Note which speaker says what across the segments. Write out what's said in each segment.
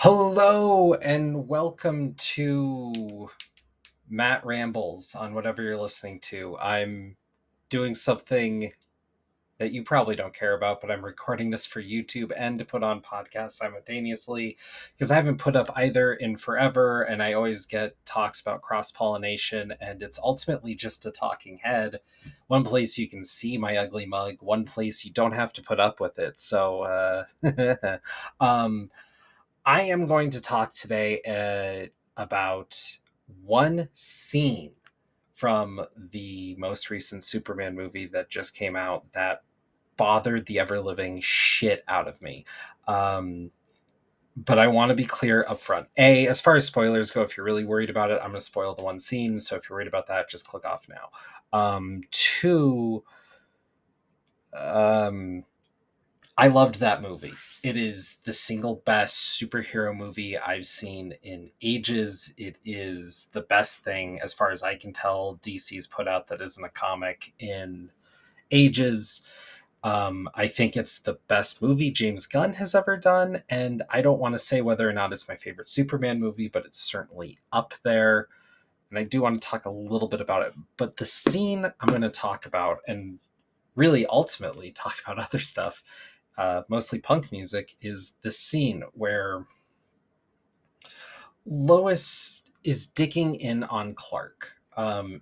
Speaker 1: Hello and welcome to Matt Rambles on whatever you're listening to. I'm doing something that you probably don't care about, but I'm recording this for YouTube and to put on podcasts simultaneously because I haven't put up either in forever, and I always get talks about cross pollination, and it's ultimately just a talking head. One place you can see my ugly mug, one place you don't have to put up with it. Um, I am going to talk today about one scene from the most recent Superman movie that just came out that bothered the ever living shit out of me. Um, but I want to be clear up front. A, as far as spoilers go, if you're really worried about it, I'm going to spoil the one scene. So if you're worried about that, just click off now. Two, um, I loved that movie. It is the single best superhero movie I've seen in ages. It is the best thing, as far as I can tell, DC's put out that isn't a comic in ages. I think it's the best movie James Gunn has ever done, and I don't want to say whether or not it's my favorite Superman movie, but it's certainly up there. And I do want to talk a little bit about it. But the scene I'm going to talk about, and really ultimately talk about other stuff, mostly punk music, is the scene where Lois is digging in on Clark. I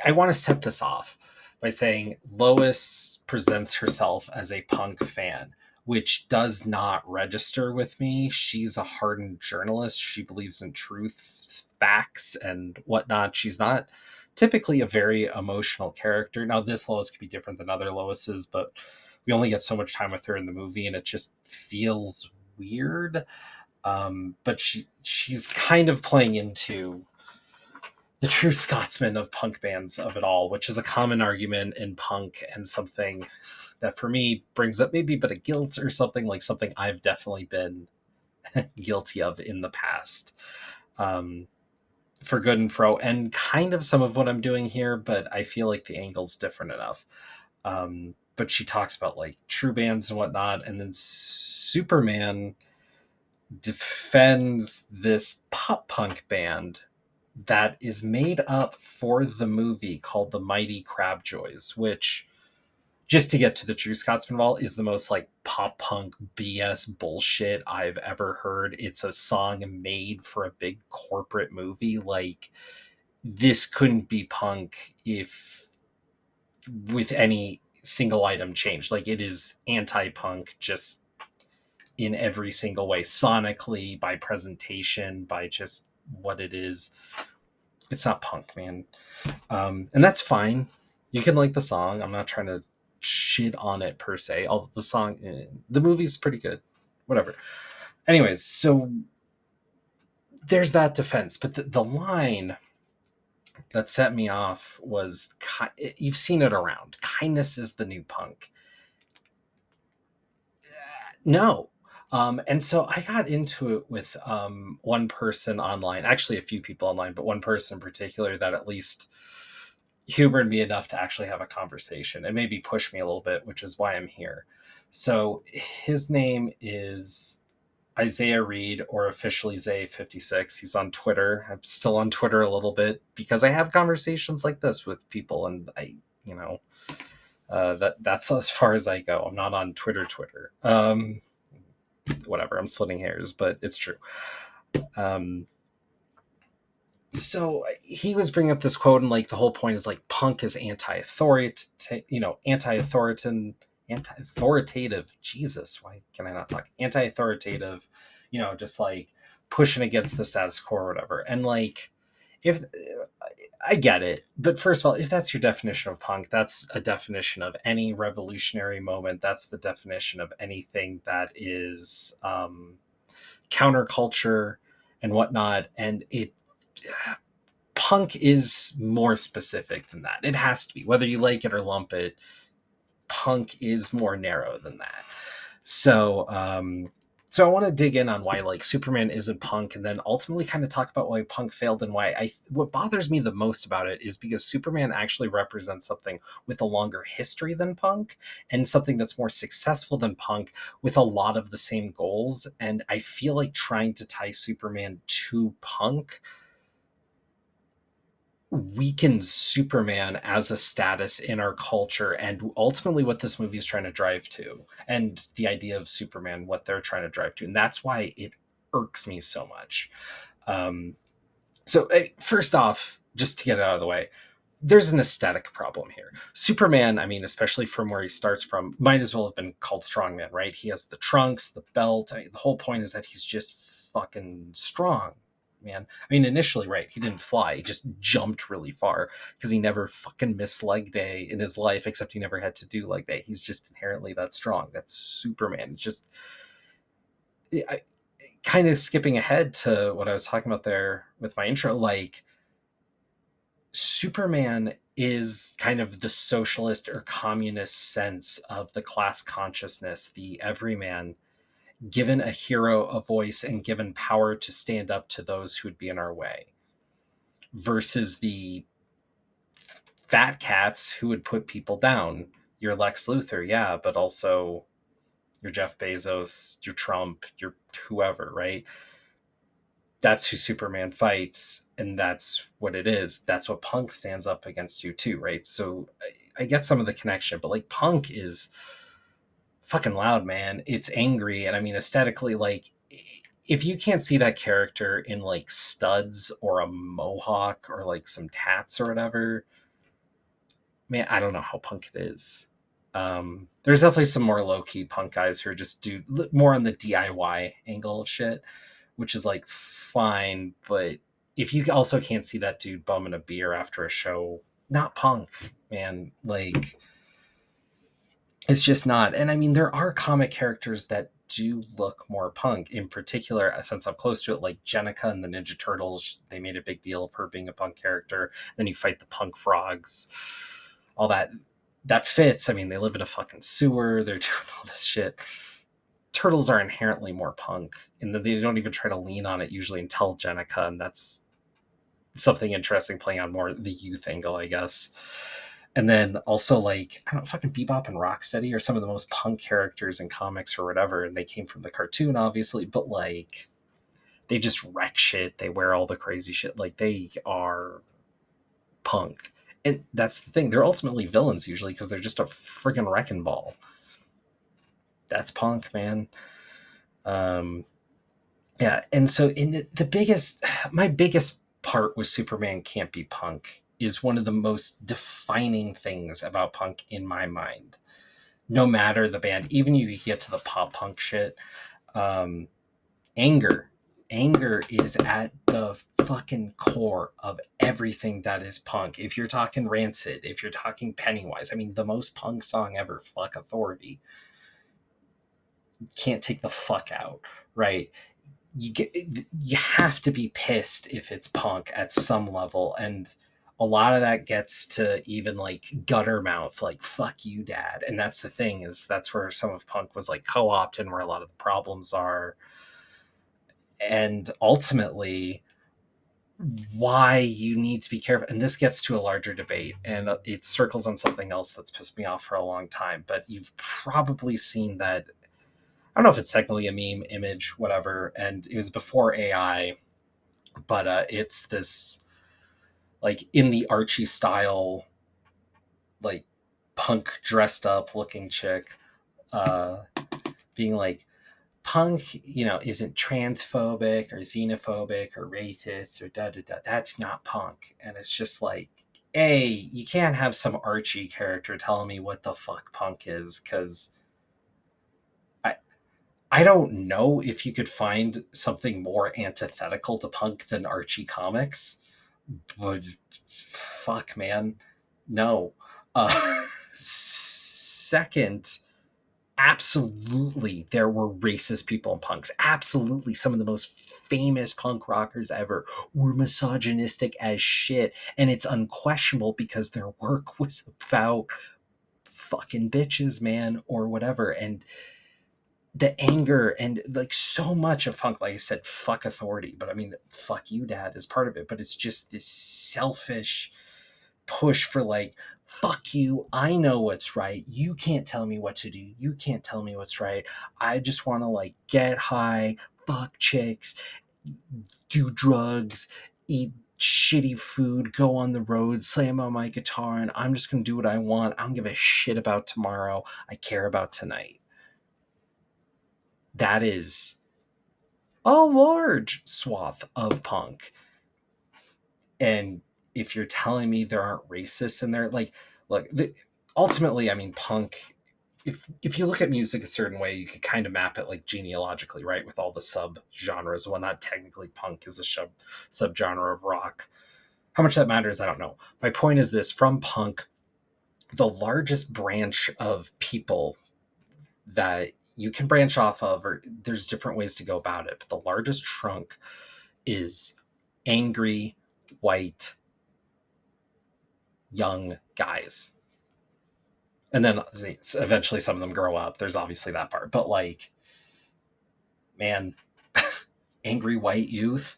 Speaker 1: want to set this off by saying Lois presents herself as a punk fan, which does not register with me. She's a hardened journalist. She believes in truth, facts, and whatnot. She's not typically a very emotional character. Now, this Lois could be different than other Loises, but we only get so much time with her in the movie, and it just feels weird. But she's kind of playing into the true Scotsman of punk bands of it all, which is a common argument in punk and something that for me brings up maybe a bit of guilt or something, like something I've definitely been guilty of in the past. Um, for good and fro, and kind of some of what I'm doing here, but I feel like the angle's different enough. But she talks about like true bands and whatnot, and then Superman defends this pop punk band that is made up for the movie called The Mighty Crabjoys, which, just to get to the true Scotsman Wall, is the most like pop punk BS bullshit I've ever heard. It's a song made for a big corporate movie. Like, this couldn't be punk if with any single item change. Like, it is anti punk just in every single way, sonically, by presentation, by just what it is. It's not punk, man. And that's fine. You can like the song. I'm not trying to shit on it per se. Although the song, the movie's pretty good. Whatever. Anyways, so there's that defense. But the line that set me off was, you've seen it around. Kindness is the new punk. No. And so I got into it with one person online, actually a few people online, but one person in particular that at least humored me enough to actually have a conversation and maybe push me a little bit, which is why I'm here. So his name is Isaiah Reed, or officially Zay56. He's on Twitter. I'm still on Twitter a little bit because I have conversations like this with people, and you know, that's as far as I go. I'm not on Twitter. Whatever. I'm splitting hairs, but it's true. Um, so he was bringing up this quote, and like the whole point is like punk is anti-authoritative, anti-authoritative. Jesus, why can I not talk? Anti-authoritative, just like pushing against the status quo or whatever. And like, if I get it, but first of all, if that's your definition of punk, that's a definition of any revolutionary moment. That's the definition of anything that is counterculture and whatnot. And punk is more specific than that. It has to be, whether you like it or lump it. Punk is more narrow than that. So So I want to dig in on why like Superman isn't punk, and then ultimately kind of talk about why punk failed and why I what bothers me the most about it is because Superman actually represents something with a longer history than punk, and something that's more successful than punk with a lot of the same goals. And I feel like trying to tie Superman to punk weakens Superman as a status in our culture, and ultimately what this movie is trying to drive to, and the idea of Superman, what they're trying to drive to. And that's why it irks me so much. First off, just to get it out of the way, there's an aesthetic problem here. Superman, I mean, especially from where he starts from, might as well have been called Strongman, right? He has the trunks, the belt. The whole point is that he's just fucking strong, man. I mean, initially, right, he didn't fly. He just jumped really far because he never fucking missed leg day in his life, except he never had to do leg day. He's just inherently that strong. That's Superman. It's just, I, kind of skipping ahead to what I was talking about there with my intro, like, Superman is kind of the socialist or communist sense of the class consciousness, the everyman, given a hero a voice and given power to stand up to those who would be in our way, versus the fat cats who would put people down. Your Lex Luthor, yeah, but also your Jeff Bezos, your Trump, your whoever, right? That's who Superman fights, and that's what it is. That's what Punk stands up against you too, right? So I get some of the connection, but like Punk is fucking loud, man. It's angry, and I mean aesthetically, like if you can't see that character in like studs or a mohawk or like some tats or whatever, man, I don't know how punk it is. There's definitely some more low key punk guys who are just do more on the DIY angle of shit, which is like fine. But if you also can't see that dude bumming a beer after a show, not punk, man. Like it's just not. And I mean, there are comic characters that do look more punk. In particular, since I'm close to it, like Jenica and the Ninja Turtles, they made a big deal of her being a punk character. Then you fight the punk frogs, all that fits. I mean, they live in a fucking sewer. They're doing all this shit. Turtles are inherently more punk, and they don't even try to lean on it usually until Jenica, and that's something interesting, playing on more the youth angle, I guess. And then also like I don't know, fucking Bebop and Rocksteady are some of the most punk characters in comics or whatever, and they came from the cartoon, obviously, but like they just wreck shit. They wear all the crazy shit. Like they are punk. And that's the thing. They're ultimately villains usually because they're just a freaking wrecking ball. That's punk, man. Um, yeah, and so in the biggest, my biggest part with Superman can't be punk is one of the most defining things about punk in my mind. No matter the band, even you get to the pop punk shit, um, anger. Anger is at the fucking core of everything that is punk. If you're talking Rancid, if you're talking Pennywise, I mean, the most punk song ever, Fuck Authority, can't take the fuck out, right? You have to be pissed if it's punk at some level, and a lot of that gets to even like gutter mouth, like fuck you dad. And that's the thing, is that's where some of punk was like co-opted and where a lot of the problems are. And ultimately why you need to be careful, and this gets to a larger debate, and it circles on something else that's pissed me off for a long time, but you've probably seen that. I don't know if it's technically a meme image, whatever, and it was before AI, but it's this like in the Archie style, like punk dressed up looking chick, uh, being like, punk, isn't transphobic or xenophobic or racist or da da da. That's not punk. And it's just like, A, you can't have some Archie character telling me what the fuck punk is, because I I don't know if you could find something more antithetical to punk than Archie comics, but fuck, man, no. Second, absolutely there were racist people in punks. Absolutely, some of the most famous punk rockers ever were misogynistic as shit, and it's unquestionable because their work was about fucking bitches, man, or whatever. And the anger and like so much of punk, like I said, fuck authority, but I mean, fuck you, dad, is part of it. But it's just this selfish push for like, fuck you, I know what's right. You can't tell me what to do. You can't tell me what's right. I just want to like get high, fuck chicks, do drugs, eat shitty food, go on the road, slam on my guitar, and I'm just going to do what I want. I don't give a shit about tomorrow. I care about tonight. That is a large swath of punk. And if you're telling me there aren't racists in there, like, look, ultimately, I mean, punk, if you look at music a certain way, you could kind of map it like genealogically, right? With all the sub genres. Well, not technically, punk is a subgenre of rock. How much that matters, I don't know. My point is this: from punk, the largest branch of people that you can branch off of, or there's different ways to go about it, but the largest trunk is angry, white, young guys. And then eventually some of them grow up. There's obviously that part. But like, man, angry white youth,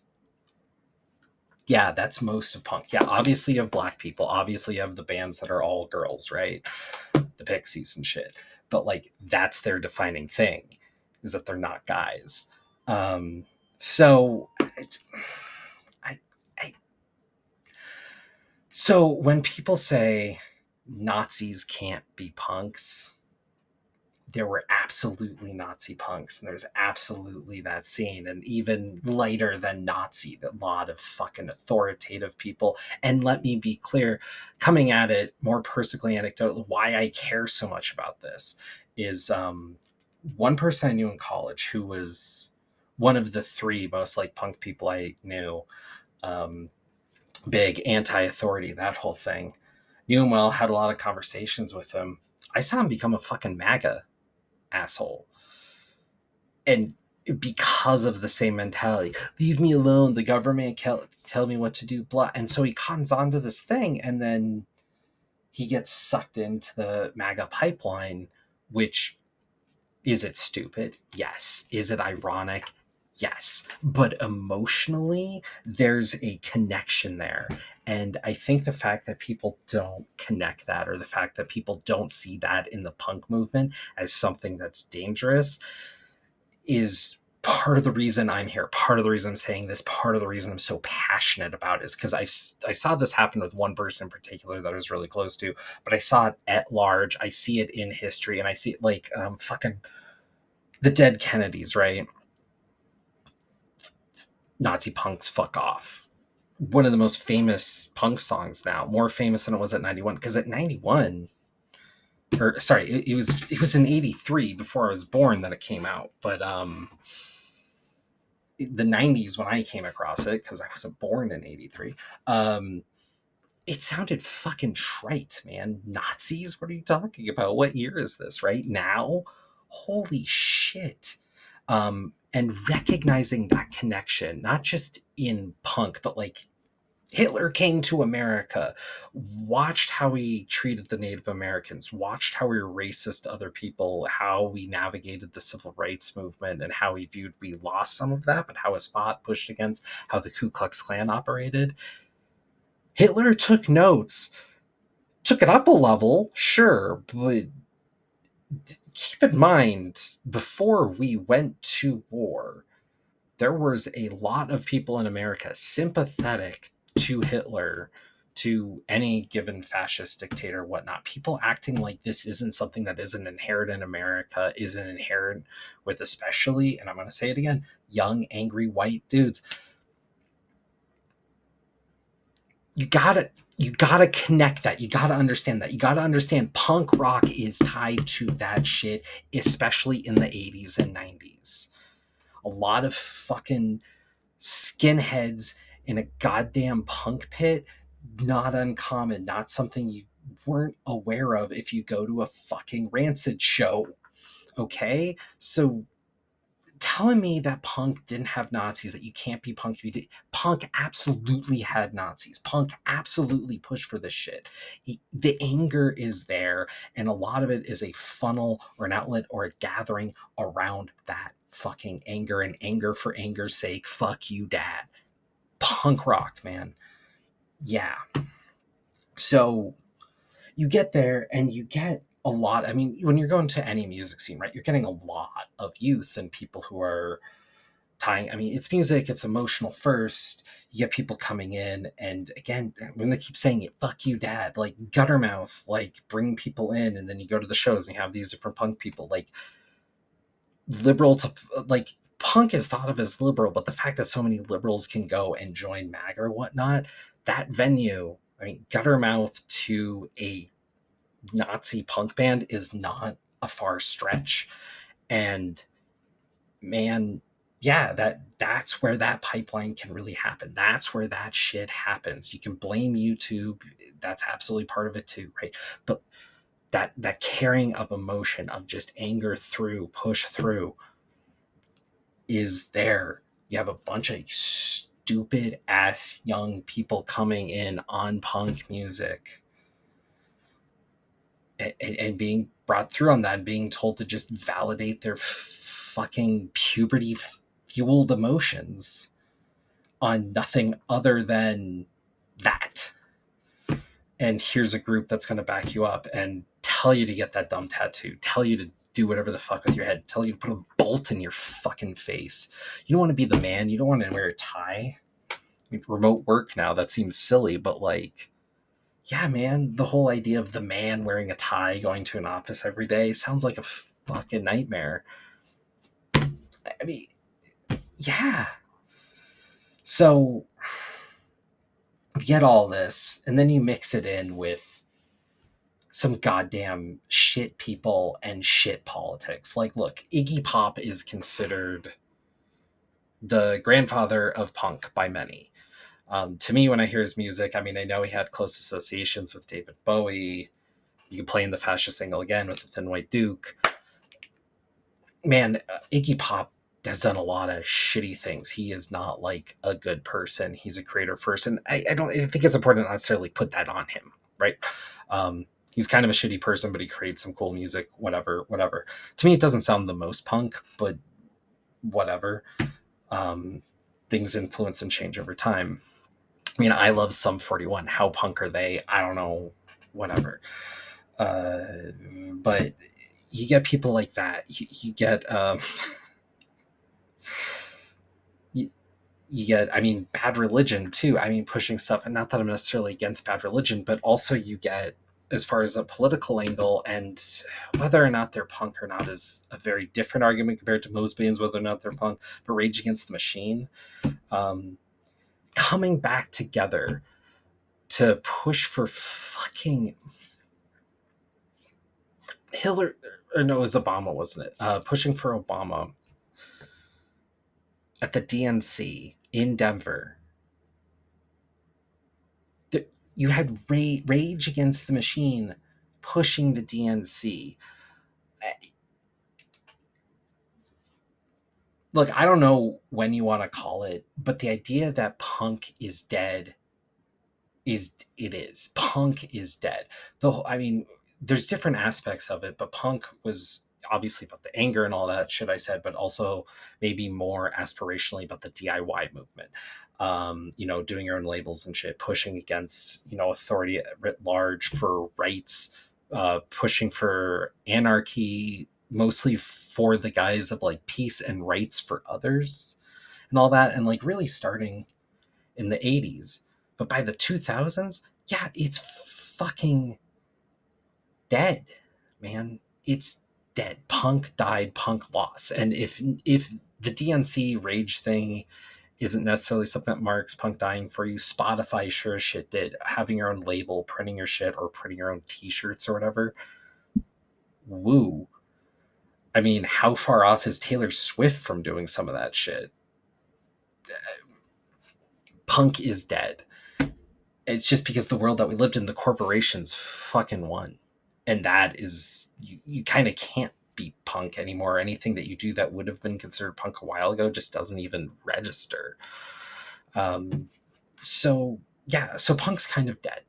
Speaker 1: yeah, that's most of punk. Yeah, obviously you have black people. Obviously you have the bands that are all girls, right? The Pixies and shit. But like, that's their defining thing, is that they're not guys. So I, I so when people say Nazis can't be punks, there were absolutely Nazi punks, and there's absolutely that scene, and even later than Nazi, a lot of fucking authoritative people. And let me be clear, coming at it more personally, anecdotal, why I care so much about this is one person I knew in college who was one of the three most like punk people I knew, um, big anti-authority, that whole thing. Knew him well, had a lot of conversations with him. I saw him become a fucking MAGA asshole. And because of the same mentality, leave me alone, the government can't tell me what to do, blah. And so he cons onto this thing, and then he gets sucked into the MAGA pipeline, which, is it stupid? Yes. Is it ironic? Yes. But emotionally, there's a connection there. And I think the fact that people don't connect that, or the fact that people don't see that in the punk movement as something that's dangerous, is part of the reason I'm here. Part of the reason I'm saying this, part of the reason I'm so passionate about it is because I saw this happen with one person in particular that I was really close to, but I saw it at large. I see it in history, and I see it like fucking the dead Kennedys, right? Nazi punks, fuck off. One of the most famous punk songs now, more famous than it was at 91, because at 91, or sorry, it was in 83 before I was born that it came out, but the 90s when I came across it, because I wasn't born in 83, it sounded fucking trite, man. Nazis? What are you talking about? What year is this, right? Now? Holy shit. And recognizing that connection, not just in punk, but like Hitler came to America, watched how he treated the Native Americans, watched how we were racist to other people, how we navigated the civil rights movement, and how he viewed we lost some of that, but how his fought, pushed against, how the Ku Klux Klan operated. Hitler took notes, took it up a level, sure, but keep in mind, before we went to war, there was a lot of people in America sympathetic to Hitler, to any given fascist dictator, whatnot. People acting like this isn't something that isn't inherent in America, isn't inherent with, especially, and I'm going to say it again, young, angry white dudes. You gotta connect that. You gotta understand that. You gotta understand punk rock is tied to that shit, especially in the 80s and 90s. A lot of fucking skinheads in a goddamn punk pit, not uncommon, not something you weren't aware of if you go to a fucking Rancid show. Okay? So telling me that punk didn't have Nazis, that you can't be punk if you did. Punk absolutely had Nazis. Punk absolutely pushed for this shit. The anger is there, and a lot of it is a funnel or an outlet or a gathering around that fucking anger, and anger for anger's sake. Fuck you, dad. Punk rock, man. Yeah. So you get there and you get a lot. I mean, when you're going to any music scene, right, you're getting a lot of youth and people who are tying. I mean, it's music, it's emotional first. You get people coming in, and again, I'm gonna keep saying it, fuck you, dad. Like Guttermouth, like bring people in, and then you go to the shows and you have these different punk people, like liberal to like punk is thought of as liberal, but the fact that so many liberals can go and join MAG or whatnot, that venue, I mean, Guttermouth to a Nazi punk band is not a far stretch. And man, yeah, that's where that pipeline can really happen. That's where that shit happens. You can blame YouTube. That's absolutely part of it too, right? But that carrying of emotion, of just anger through, push through, is there. You have a bunch of stupid ass young people coming in on punk music and being brought through on that, and being told to just validate their fucking puberty fueled emotions on nothing other than that. And here's a group that's going to back you up and tell you to get that dumb tattoo, tell you to do whatever the fuck with your head, tell you to put a bolt in your fucking face. You don't want to be the man. You don't want to wear a tie. I mean, remote work now, that seems silly, but like, yeah, man, the whole idea of the man wearing a tie going to an office every day sounds like a fucking nightmare. I mean, yeah. So you get all this, and then you mix it in with some goddamn shit people and shit politics. Like, look, Iggy Pop is considered the grandfather of punk by many. To me, when I hear his music, I mean, I know he had close associations with David Bowie. You can play in the fascist angle again with the Thin White Duke. Man, Iggy Pop has done a lot of shitty things. He is not like a good person. He's a creator first, and I think it's important to necessarily put that on him, right? He's kind of a shitty person, but he creates some cool music, whatever. To me, it doesn't sound the most punk, but whatever. Things influence and change over time. I mean, I love Sum 41. How punk are they? I don't know, whatever. But you get people like that. You get you get, I mean, Bad Religion too. I mean, pushing stuff, and not that I'm necessarily against Bad Religion, but also you get, as far as a political angle, and whether or not they're punk or not is a very different argument compared to most bands, whether or not they're punk. But Rage Against the Machine, coming back together to push for fucking Hillary, or no, it was Obama, wasn't it? Pushing for Obama at the DNC in Denver. You had Rage Against the Machine pushing the DNC. Look, I don't know when you want to call it, but the idea that punk is dead is. Punk is dead. I mean, there's different aspects of it, but punk was obviously about the anger and all that shit I said, but also maybe more aspirationally about the DIY movement. Doing your own labels and shit, pushing against, authority writ large for rights, pushing for anarchy, mostly for the guise of like peace and rights for others and all that. And like really starting in the 80s. But by the 2000s, yeah, it's fucking dead, man. It's dead. Punk died, punk lost. And if the DNC rage thing isn't necessarily something that marks punk dying for you, Spotify sure as shit did. Having your own label, printing your shit, or printing your own t-shirts or whatever. Woo. I mean, how far off is Taylor Swift from doing some of that shit? Punk is dead. It's just because the world that we lived in, the corporations fucking won. And that is, you kind of can't be punk anymore. Anything that you do that would have been considered punk a while ago just doesn't even register. So yeah, so punk's kind of dead.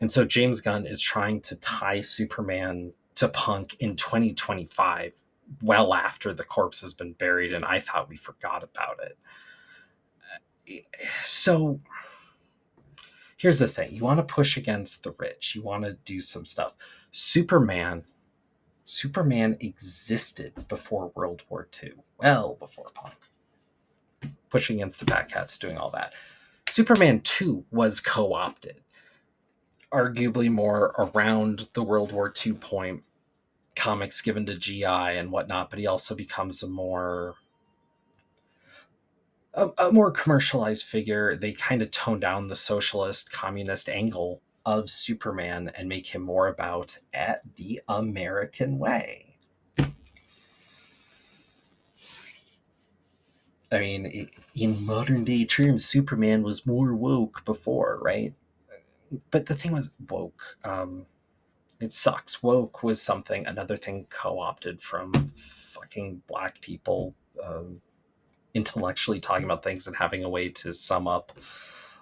Speaker 1: And so James Gunn is trying to tie Superman to punk in 2025, well after the corpse has been buried, and I thought we forgot about it. So here's the thing. You want to push against the rich. You want to do some stuff. Superman existed before World War II, well before punk. Pushing against the Fat Cats, doing all that. Superman 2 was co-opted, arguably more around the World War II point, comics given to GI and whatnot, but he also becomes a more commercialized figure. They kind of tone down the socialist communist angle of Superman and make him more about the American way. I mean, in modern day terms, Superman was more woke before, right? But the thing was woke. It sucks. Woke was another thing co-opted from fucking black people intellectually talking about things and having a way to sum up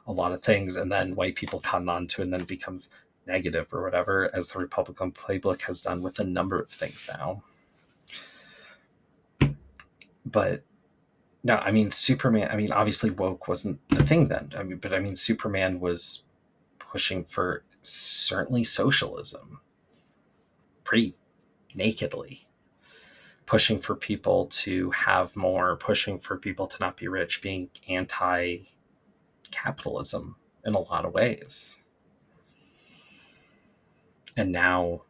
Speaker 1: a lot of things, and then white people cotton on to it, and then it becomes negative or whatever, as the Republican playbook has done with a number of things now. But no, I mean, Superman, I mean, obviously woke wasn't the thing then. But Superman was pushing for certainly socialism pretty nakedly, pushing for people to have more, pushing for people to not be rich, being anti-capitalism in a lot of ways. And now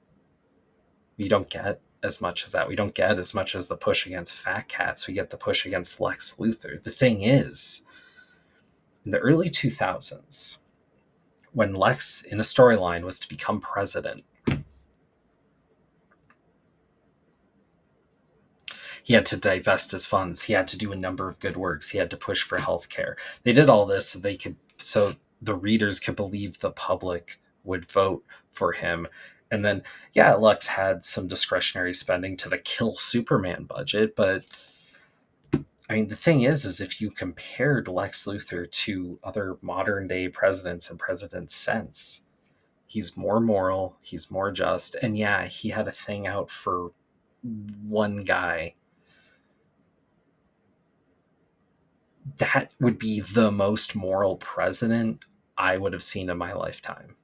Speaker 1: we don't get as much as that. We don't get as much as the push against fat cats. We get the push against Lex Luthor. The thing is, in the early 2000s, when Lex in a storyline was to become president, he had to divest his funds. He had to do a number of good works. He had to push for healthcare. They did all this so the readers could believe the public would vote for him. And then, yeah, Lex had some discretionary spending to the Kill Superman budget, but I mean, the thing is if you compared Lex Luthor to other modern day presidents and presidents since, he's more moral, he's more just, and yeah, he had a thing out for one guy. That would be the most moral president I would have seen in my lifetime.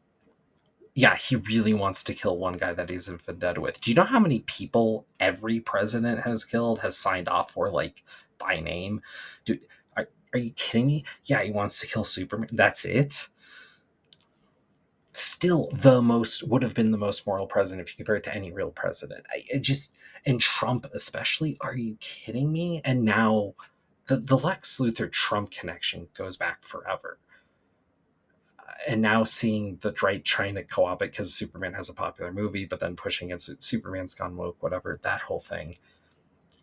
Speaker 1: Yeah, he really wants to kill one guy that he's in vendetta with. Do you know how many people every president has killed, has signed off for, like, by name? Dude, are you kidding me? Yeah, he wants to kill Superman. That's it? Still would have been the most moral president if you compare it to any real president. And Trump especially, are you kidding me? And now the Lex Luthor Trump connection goes back forever. And now seeing the right trying to co-op it because Superman has a popular movie, but then pushing against Superman's gone woke, whatever, that whole thing,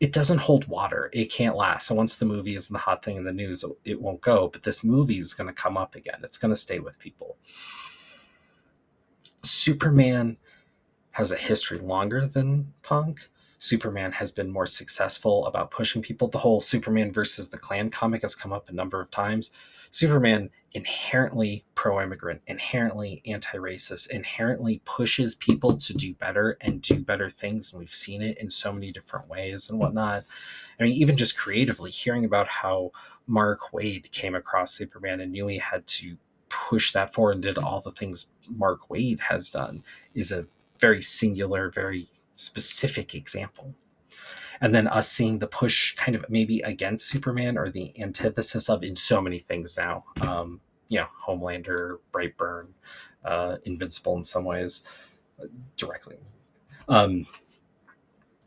Speaker 1: it doesn't hold water. It can't last. And once the movie is the hot thing in the news, it won't go. But this movie is going to come up again. It's going to stay with people. Superman has a history longer than punk. Superman has been more successful about pushing people. The whole Superman versus the Klan comic has come up a number of times. Superman, inherently pro-immigrant, inherently anti-racist, inherently pushes people to do better and do better things. And we've seen it in so many different ways and whatnot. I mean, even just creatively, hearing about how Mark Waid came across Superman and knew he had to push that forward and did all the things Mark Waid has done is a very singular, very specific example. And then us seeing the push kind of maybe against Superman or the antithesis of in so many things now. Homelander, Brightburn, Invincible in some ways, directly.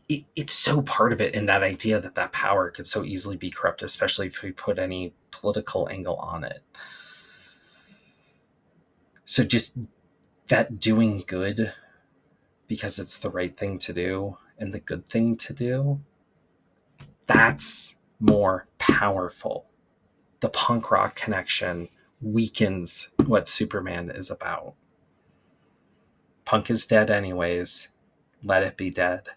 Speaker 1: It's so part of it, in that idea that power could so easily be corrupted, especially if we put any political angle on it. So just that doing good because it's the right thing to do and the good thing to do, that's more powerful. The punk rock connection weakens what Superman is about. Punk is dead anyways. Let it be dead.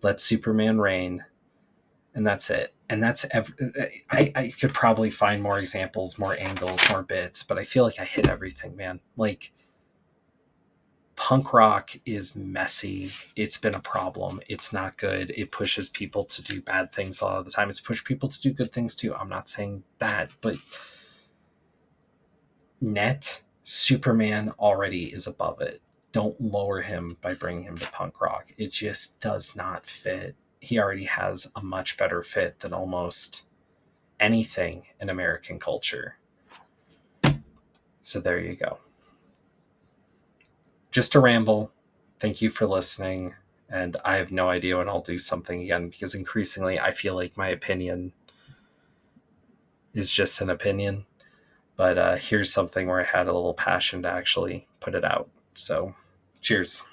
Speaker 1: let Superman reign, and that's it. And I could probably find more examples, more angles, more bits, but I feel like I hit everything, man. Like, punk rock is messy. It's been a problem. It's not good. It pushes people to do bad things a lot of the time. It's pushed people to do good things too. I'm not saying that, but net Superman already is above it. Don't lower him by bringing him to punk rock. It just does not fit. He already has a much better fit than almost anything in American culture. So there you go. Just a ramble. Thank you for listening. And I have no idea when I'll do something again, because increasingly I feel like my opinion is just an opinion. But here's something where I had a little passion to actually put it out. So cheers.